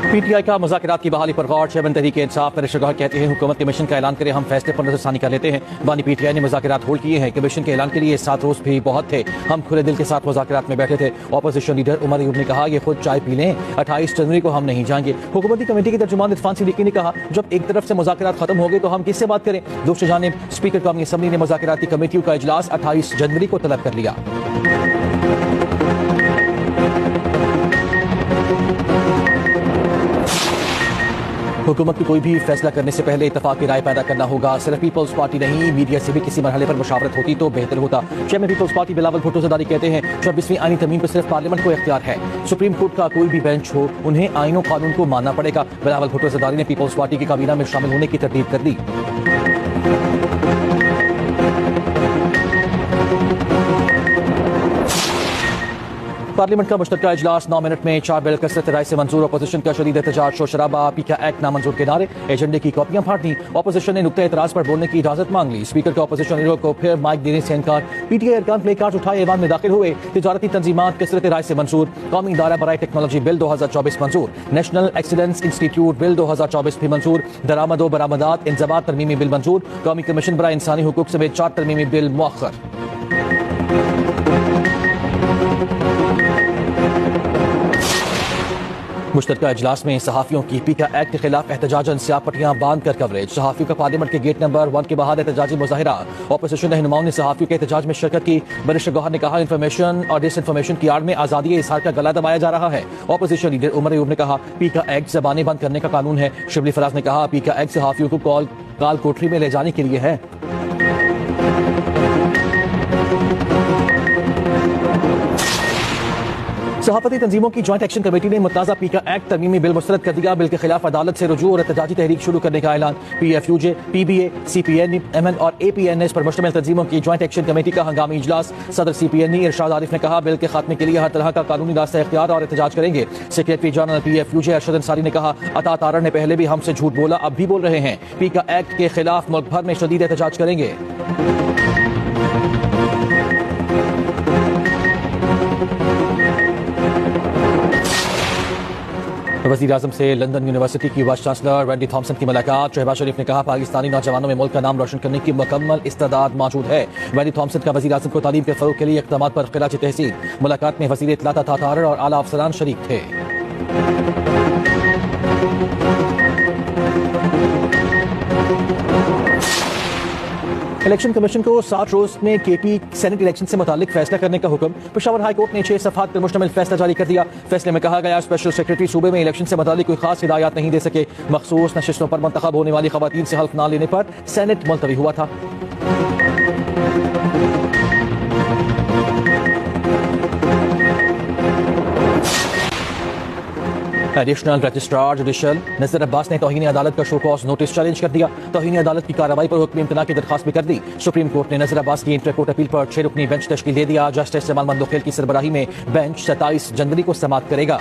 PTI का मुज़ाकरात की बहाली पर गौर। चेयरमैन तहरीक इंसाफ नरेश गौहर कहते हैं हुकूमत कमीशन का ऐलान करे, हम फैसले पर नजरसानी कर लेते हैं। बानी पीटीआई ने मुज़ाकरात होल्ड किए हैं। कमीशन के ऐलान के लिए 7 रोज भी बहुत थे, हम खुले दिल के साथ मुज़ाकरात में बैठे थे। ऑपोजिशन लीडर उमर अयूब ने कहा ये खुद चाय पी लें, 28 जनवरी को हम नहीं जाएंगे। हुकूमती कमेटी के तर्जुमान इरफान सिद्दीकी ने कहा जब एक तरफ से मुज़ाकरात खत्म हो गए तो हम किससे बात करें। दूसरी जानिब स्पीकर कौमी असम्बली ने मुज़ाकराती कमेटियों का इजलास 28 जनवरी को तलब कर लिया। हुकूमत की कोई भी फैसला करने से पहले इत्तफाक की राय पैदा करना होगा। सिर्फ पीपल्स पार्टी नहीं, मीडिया से भी किसी मरहले पर मुशावरत होती तो बेहतर होता। Chairman peoples party Bilawal Bhutto Zardari कहते हैं 26वीं आईनी तरमीम पर सिर्फ पार्लियामेंट को इख्तियार है। सुप्रीम कोर्ट का कोई भी बेंच हो, उन्हें आईन और कानून को मानना पड़ेगा। बिलावल भुट्टो ज़रदारी ने पीपल्स पार्टी की काबीना में शामिल होने की तरतीब कर दी। पार्लियामेंट का मुश्तरका इजलास 9 मिनट में 4 बिल कसरत राय से मंजूर। अपोजिशन का शदीद एहतजाज, शोर शराबा, पीका एक्ट नामंजूर के नारे, एजेंडे की कॉपियां फाड़ दी। अपोजिशन ने नुक्ता एतराज पर बोलने की इजाजत मांग ली। स्पीकर के अपोजिशन लीडर को फिर माइक देने से इनकार। पीटीआई अरकान प्ले कार्ड उठाए ऐवान में दाखिल हुए। तिजारती तंजीमात कसरत राय से मंजूर। कौमी इदारा बराए टेक्नोलॉजी बिल 2024 मंजूर। नेशनल एक्सीलेंस इंस्टीट्यूट बिल 2024 भी मंजूर। दरामद व बरामदात इंजबात तरमीमी बिल मंजूर। कौमी कमीशन बराए इंसानी हुकूक समेत 4 तरमीमी बिल मुअख्खर। मुश्तरका इजलास में सहाफ़ियों की पीका एक्ट के खिलाफ एहतजाजन स्याह पट्टियां बांध कर कवरेज। सहाफ़ियों का पार्लियामेंट के गेट नंबर 1 के बाहर एहतजाजी मुजाहिरा। ऑपोजिशन रहनुमाओं ने सहाफ़ियों के एहतजाज में शिरकत की। नरेश गौहर ने कहा इन्फॉर्मेशन और डिसइन्फॉर्मेशन की आड़ में आज़ादी इज़हार का गला दबाया जा रहा है। ऑपोजिशन लीडर उमर अयूब ने कहा पीका एक्ट ज़बानें बंद करने का कानून है। शिबली फराज ने कहा पीका एक्ट सहाफ़ियों को काल कोठरी में ले जाने के लिए है। सहाफती तंजीमों की ज्वाइंट एक्शन कमेटी ने मुतनाज़ा पीका एक्ट तरमीमी बिल मुस्तरद कर दिया। बिल के खिलाफ अदालत से रुजू और एहतजाजी तहरीक शुरू करने का ऐलान। PFUJ, PBA, CPN, MN और APNS पर मुश्तमिल तंजीमों की ज्वाइंट एक्शन कमेटी का हंगामी इजलास। सदर CPN इरशाद आरिफ ने कहा बिल के खात्मे के लिए हर तरह का कानूनी रास्ता इख्तियार और एहतजाज करेंगे। Secretary general PFUJ Arshad Ansari ने कहा अता तारड़ ने पहले भी हमसे झूठ बोला, अब भी बोल रहे हैं। पीका एक्ट के खिलाफ मुल्क भर में शदीद एहतजाज करेंगे। वज़ीर आज़म से लंदन यूनिवर्सिटी की वाइस चांसलर वेंडी थॉम्सन की मुलाकात। शहबाज शरीफ ने कहा पाकिस्तानी नौजवानों में मुल्क का नाम रोशन करने की मुकम्मल इस्तेदाद मौजूद है। वेंडी थॉम्सन का वज़ीर आज़म को तालीम के फ़रोग़ के लिए इक़दामात पर ख़िराज तहसीन। मुलाकात में वज़ीर इत्तलात अता तारड़ और आला अफसरान शरीक थे। इलेक्शन कमीशन को 60 रोज में KP सेनेट इलेक्शन से मुतालिक फैसला करने का हुक्म। पेशावर हाई कोर्ट ने 6 सफ़हात पर मुश्तमिल फैसला जारी कर दिया। फैसले में कहा गया स्पेशल सेक्रेटरी सूबे में इलेक्शन से मुतालिक कोई खास हिदायत नहीं दे सके। मखसूस नशिस्तों पर मुंतखब होने वाली खवातीन से हल्फ न लेने पर सेनेट मुलतवी हुआ था। एडिशनल रजिस्ट्रार जुडिशल नज़र अब्बास ने तौहीन अदालत का शो कॉज नोटिस चैलेंज कर दिया। तौहीन अदालत की कार्रवाई पर हुक्म इम्तना की दरखास्त भी कर दी। सुप्रीम कोर्ट ने नज़र अब्बास की इंटर कोर्ट अपील पर 6 रुकनी बेंच तश्कील दे दिया। जस्टिस जमाल मंदोखेल की सरबराही में बेंच 27 जनवरी को समाअत करेगा।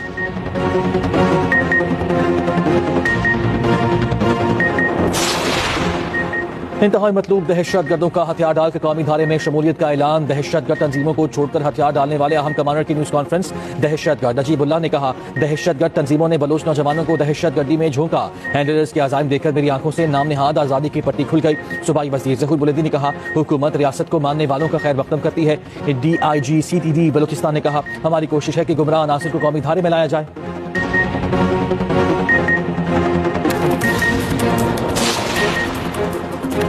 इंतहाई मतलूब दहशत गर्दों का हथियार डालकर कौमी धारे में शमूलियत का ऐलान। दहशत गर्द तंजीमों को छोड़कर हथियार डालने वाले अहम कमांडर की न्यूज़ कॉन्फ्रेंस। दहशत गर्द नजीबुल्लाह ने कहा दहशत गर्द तंजीमों ने बलोच नौजवानों को दहशत गर्दी में झोंका। हैंडलर्स के अज़ाइम देखकर मेरी आंखों से नाम निहाद आज़ादी की पट्टी खुल गई। सूबाई वज़ीर ज़हूर बुलंदी ने कहा हुकूमत रियासत को मानने वालों का खैर मकदम करती है। DIG CTD बलूचिस्तान ने कहा हमारी कोशिश है कि गुमराह अनासर को कौमी धारे में लाया जाए।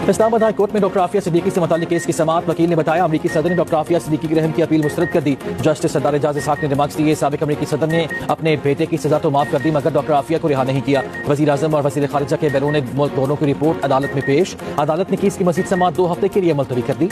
इस्लामाबाद हाई कोर्ट में डॉक्टर आफिया सिद्दीकी से मुताल्लिक केस की समाअत। वकील ने बताया अमरीकी सदर ने डॉक्टर आफिया सिद्दीकी की रहम की अपील मुस्तरद कर दी। जस्टिस सरदार एजाज इसहाक ने रिमार्क्स दिए साबिक अमरीकी सदर ने अपने बेटे की सजा तो माफ कर दी मगर डॉक्टर आफिया को रिहा नहीं किया। वज़ीर आज़म और वज़ीर खारिजा के बैरून मुल्क दोनों की रिपोर्ट अदालत में पेश। अदालत ने केस की मज़ीद समाअत 2 हफ्ते के लिए मुलतवी कर दी।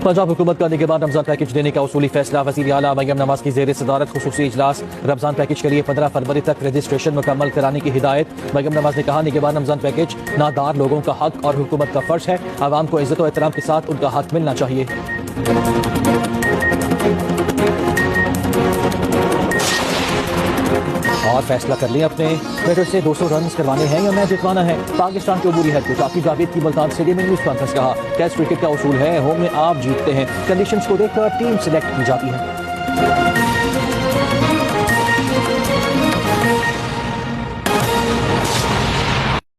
पंजाब हुकूमत का निगहबान रमजान पैकेज देने का उसूली फैसला। वज़ीर आला मरियम नवाज की ज़ेर सदारत खुसूसी इजलास। रमजान पैकेज के लिए 15 फरवरी तक रजिस्ट्रेशन मुकम्मल कराने की हिदायत। मरियम नवाज ने कहा निगहबान रमजान पैकेज नादार लोगों का हक और हुकूमत का फर्ज है। आवाम को इज्जत और एहतराम के साथ उनका हक मिलना चाहिए। और फैसला कर लें अपने बैटर से 200 रन करवाने हैं या मैच जितवाना है। पाकिस्तान के अबूरी हेड कोच आकिब जावेद की मुल्तान स्टेडियम में न्यूज कॉन्फ्रेंस। कहा टेस्ट क्रिकेट का उसूल है होम में आप जीतते हैं, कंडीशंस को देखकर टीम सिलेक्ट की जाती है।